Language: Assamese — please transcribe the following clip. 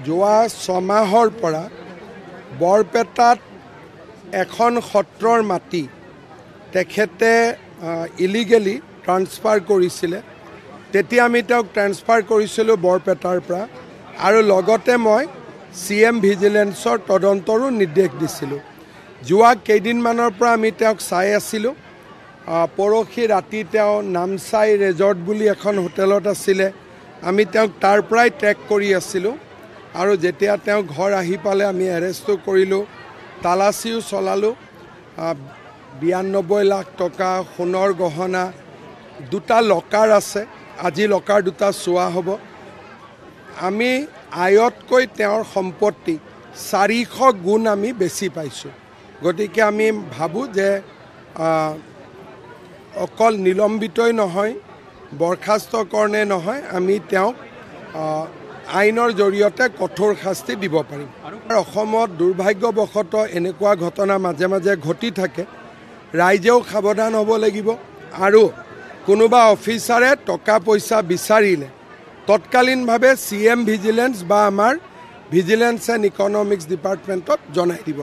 যোৱা 6 মাহৰ পৰা বৰপেটাত এখন সত্ৰৰ মাটি তেখেতে ইলিগেলি ট্ৰান্সফাৰ কৰিছিলে। তেতিয়া আমি তেওঁক ট্ৰান্সফাৰ কৰিছিলোঁ বৰপেটাৰ পৰা, আৰু লগতে মই CM ভিজিলেন্সৰ তদন্তৰো নিৰ্দেশ দিছিলোঁ। যোৱা কেইদিনমানৰ পৰা আমি তেওঁক চাই আছিলোঁ। পৰহি ৰাতি তেওঁ নামচাই ৰেজৰ্ট বুলি এখন হোটেলত আছিলে। আমি তেওঁক তাৰ পৰাই ট্ৰেক কৰি আছিলোঁ, আৰু যেতিয়া তেওঁ ঘৰ আহি পালে আমি এৰেষ্টো কৰিলোঁ, তালাচীও চলালোঁ। 92 লাখ টকা সোণৰ গহনা, 2টা লকাৰ আছে। আজি লকাৰ 2টা চোৱা হ'ব। আমি আয়তকৈ তেওঁৰ সম্পত্তি 400 গুণ আমি বেছি পাইছোঁ। গতিকে আমি ভাবোঁ যে অকল নিলম্বিতই নহয়, বৰখাস্তকৰণে নহয়, আমি তেওঁক আইনৰ জৰিয়তে কঠোৰ শাস্তি দিব পাৰিম। অসমত দুৰ্ভাগ্যবশতঃ এনেকুৱা ঘটনা মাজে মাজে ঘটি থাকে। ৰাইজেও সাৱধান হ'ব লাগিব, আৰু কোনোবা অফিচাৰে টকা পইচা বিচাৰিলে তৎকালীনভাৱে CM ভিজিলেন্স বা আমাৰ ভিজিলেন্স এণ্ড ইকনমিক্স ডিপাৰ্টমেণ্টত জনাই দিব।